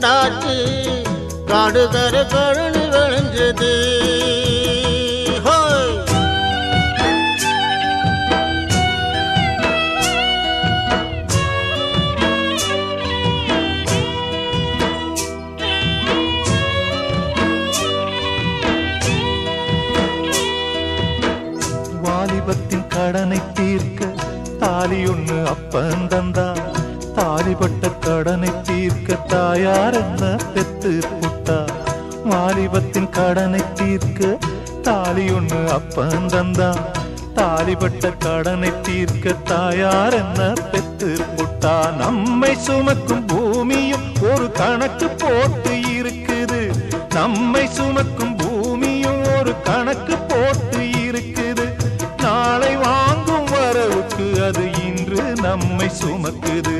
உண்டாச்சு, காடு கர கழனி விளைஞ்சது. வாலிபத்தின் கடனை தீர்க்க தாலி ஒண்ணு அப்பன் தந்தா, தாலிப்பட்ட கடனை தீர்க்க தாயார் என்ன பெத்து புட்டா. வாலிபத்தின் கடனை தீர்க்க தாலி ஒண்ணு அப்பன் தந்தா, தாலிப்பட்ட கடனை தீர்க்க தாயார் என்ன பெத்து புட்டா. நம்மை சுமக்கும் பூமியும் ஒரு கணக்கு போட்டு இருக்குது, நம்மை சுமக்கும் பூமியும் ஒரு கணக்கு போட்டு இருக்குது. நாளை வாங்கும் வரவுக்கு அது இன்று நம்மை சுமக்குது.